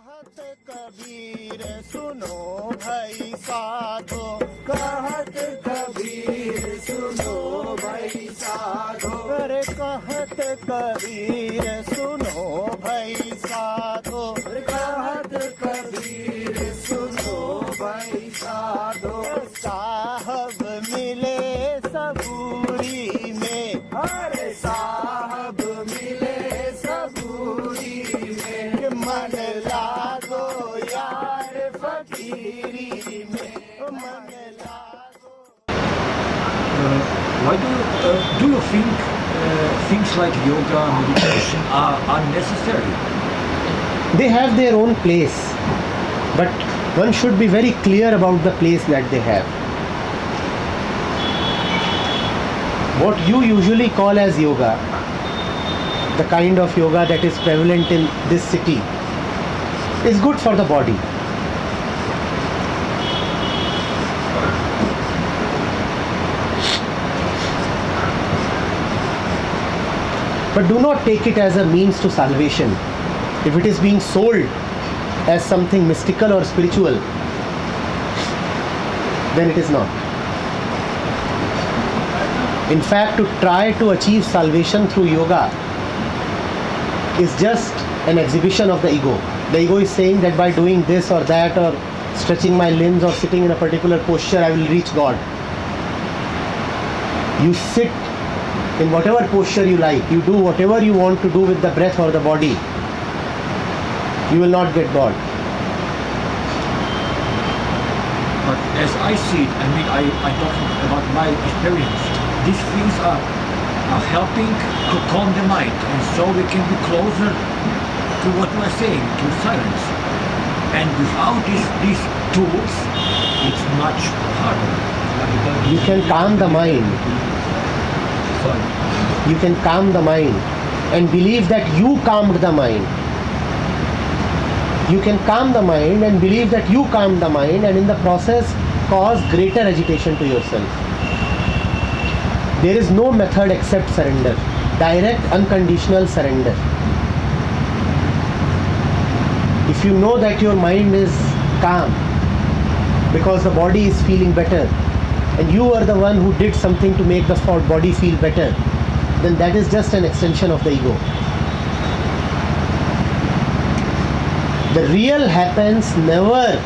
कहत कबीर सुनो भाई साधो, कहत कबीर सुनो भाई साधो, अरे कहत कबीर सुनो भाई साधो, कहत कबीर सुनो भाई साधो। साहब मिले सबूरी में, अरे साहब मिले सबूरी में, मन लागो यार फकीरी में, मन लागो। Why do you think things like yoga, meditation are unnecessary? They have their own place, but one should be very clear about the place that they have. What you usually call as yoga, the kind of yoga that is prevalent in this city, is good for the body. But do not take it as a means to salvation. If it is being sold as something mystical or spiritual, then it is not. In fact, to try to achieve salvation through yoga is just an exhibition of the ego. The ego is saying that by doing this or that, or stretching my limbs or sitting in a particular posture, I will reach God. You sit in whatever posture you like, you do whatever you want to do with the breath or the body, you will not get God. But as I see it, I'm talking about my experience. These things are helping to calm the mind, and so we can be closer to what we are saying, to silence. And without these tools, it's much harder. You can calm the mind. You can calm the mind and believe that you calmed the mind. You can calm the mind and believe that you calmed the mind, and in the process cause greater agitation to yourself. There is no method except surrender. Direct, unconditional surrender. If you know that your mind is calm because the body is feeling better, and you are the one who did something to make the body feel better, then that is just an extension of the ego. The real happens never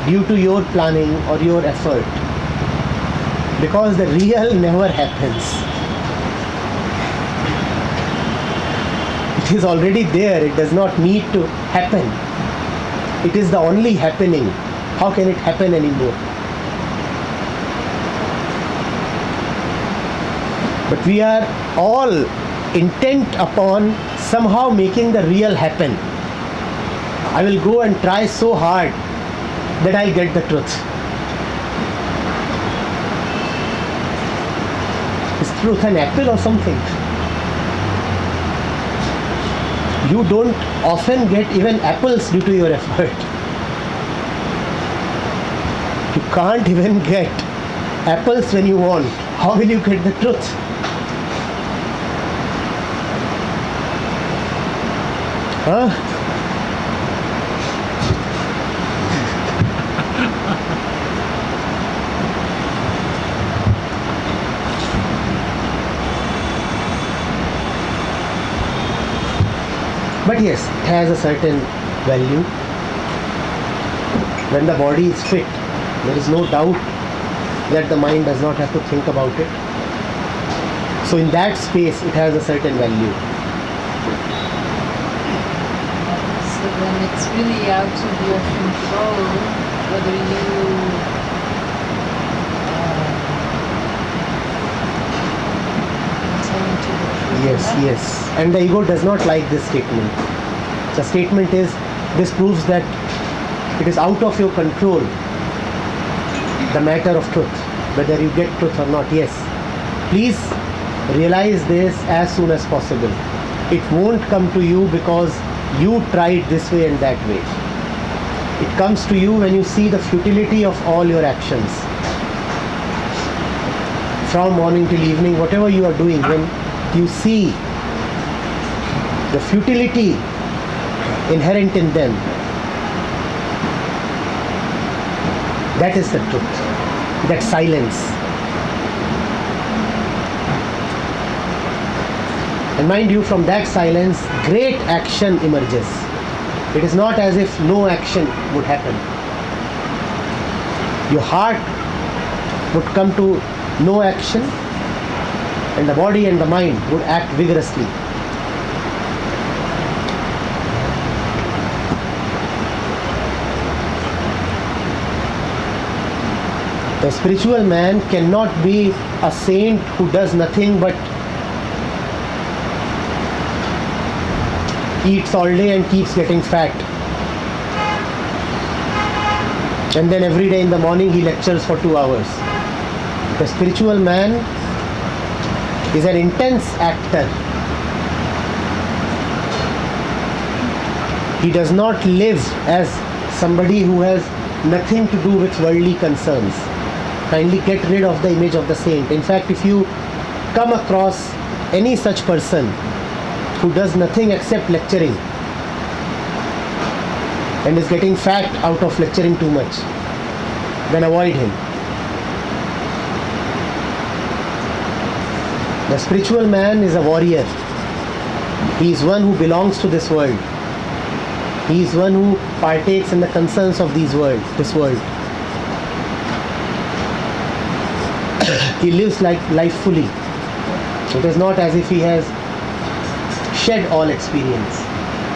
due to your planning or your effort, because the real never happens. It is already there, it does not need to happen. It is the only happening. How can it happen anymore? But we are all intent upon somehow making the real happen. I will go and try so hard that I'll get the truth. Is truth an apple or something? You don't often get even apples due to your effort. You can't even get apples when you want. How will you get the truth? Huh? But yes, it has a certain value. When the body is fit, there is no doubt that the mind does not have to think about it. So in that space, it has a certain value. So then it's really out of your control whether you attain to the truth. Yes. And the ego does not like this statement. The statement is, this proves that it is out of your control, the matter of truth, whether you get truth or not. Yes, please realize this as soon as possible. It won't come to you because you tried this way and that way. It comes to you when you see the futility of all your actions. From morning till evening, whatever you are doing, when you see the futility inherent in them, That is the truth. That silence. And mind you, from that silence, great action emerges. It is not as if no action would happen. Your heart would come to no action, and the body and the mind would act vigorously. A spiritual man cannot be a saint who does nothing but eats all day and keeps getting fat. And then every day in the morning he lectures for 2 hours. The spiritual man is an intense actor. He does not live as somebody who has nothing to do with worldly concerns. Kindly get rid of the image of the saint. In fact, if you come across any such person who does nothing except lecturing and is getting fat out of lecturing too much, then avoid him. The spiritual man is a warrior. He is one who belongs to this world. He is one who partakes in the concerns of this world. He lives life fully. It is not as if he has shed all experience.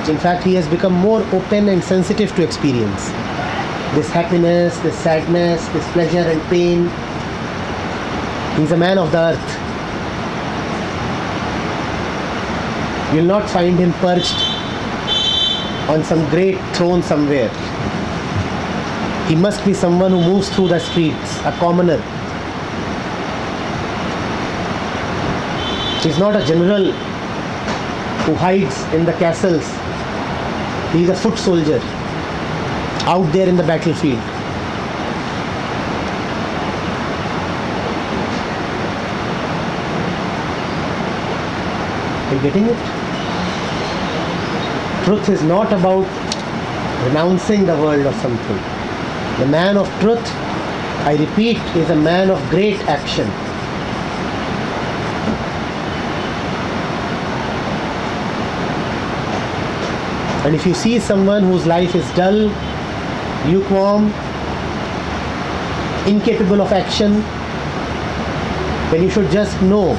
In fact, he has become more open and sensitive to experience. This happiness, this sadness, this pleasure and pain. He is a man of the earth. You will not find him perched on some great throne somewhere. He must be someone who moves through the streets, a commoner. He is not a general who hides in the castles. He is a foot soldier out there in the battlefield. Are you getting it? Truth is not about renouncing the world or something. The man of truth, I repeat, is a man of great action. And if you see someone whose life is dull, lukewarm, incapable of action, then you should just know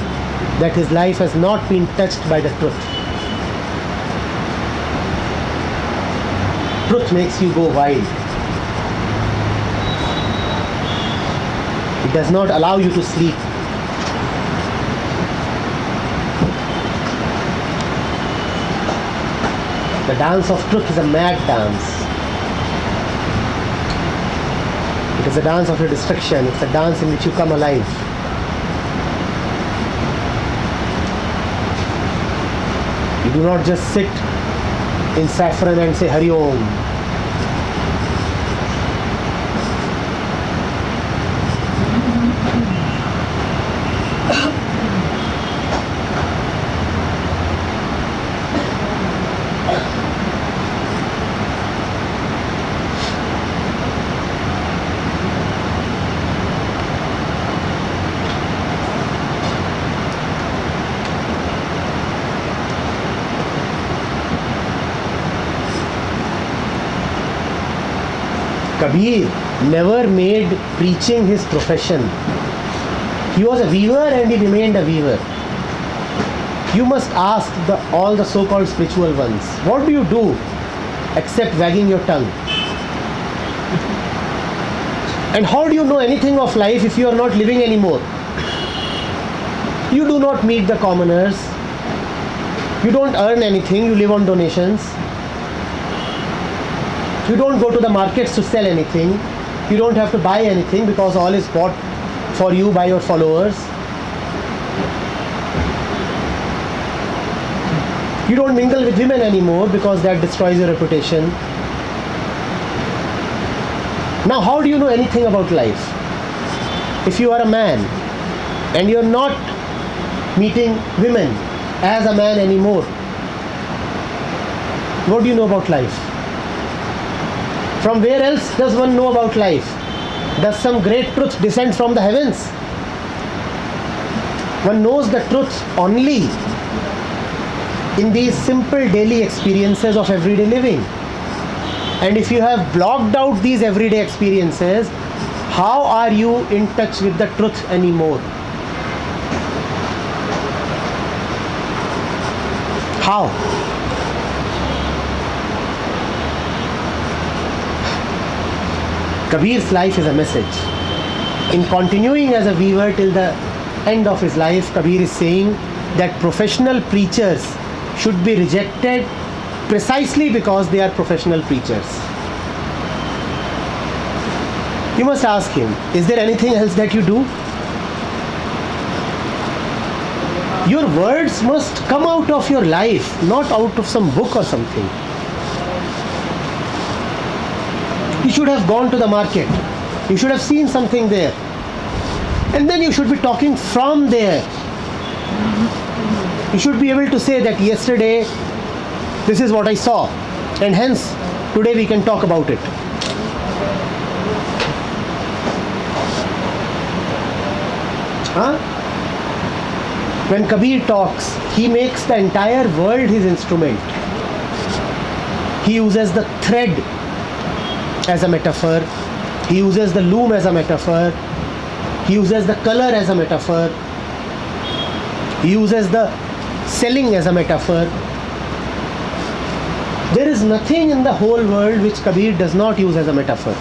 that his life has not been touched by the truth. Truth makes you go wild. It does not allow you to sleep. The dance of truth is a mad dance. It is a dance of your destruction. It's a dance in which you come alive. You do not just sit in saffron and say Hari Om. Kabir never made preaching his profession. He was a weaver and he remained a weaver. You must ask all the so-called spiritual ones, what do you do except wagging your tongue? And how do you know anything of life if you are not living anymore? You do not meet the commoners. You don't earn anything, you live on donations. You don't go to the markets to sell anything. You don't have to buy anything because all is bought for you by your followers. You don't mingle with women anymore because that destroys your reputation. Now, how do you know anything about life? If you are a man and you're not meeting women as a man anymore, what do you know about life? From where else does one know about life? Does some great truth descend from the heavens? One knows the truth only in these simple daily experiences of everyday living. And if you have blocked out these everyday experiences, how are you in touch with the truth anymore? How? Kabir's life is a message. In continuing as a weaver till the end of his life, Kabir is saying that professional preachers should be rejected precisely because they are professional preachers. You must ask him, is there anything else that you do? Your words must come out of your life, not out of some book or something. You should have gone to the market. You should have seen something there. And then you should be talking from there. You should be able to say that yesterday, this is what I saw. And hence, today we can talk about it. Huh? When Kabir talks, he makes the entire world his instrument. He uses the thread as a metaphor. He uses the loom as a metaphor. He uses the color as a metaphor. He uses the selling as a metaphor. There is nothing in the whole world which Kabir does not use as a metaphor.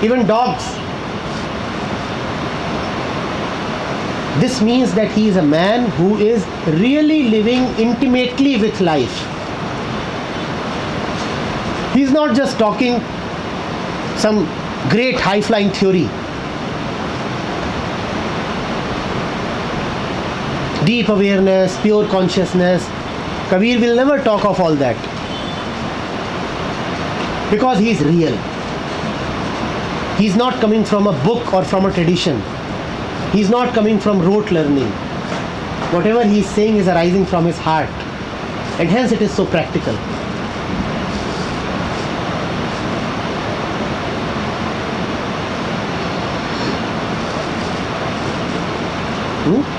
Even dogs. This means that he is a man who is really living intimately with life. He is not just talking some great high-flying theory. Deep awareness, pure consciousness. Kabir will never talk of all that. Because he is real. He is not coming from a book or from a tradition. He is not coming from rote learning. Whatever he is saying is arising from his heart. And hence it is so practical. Hmm?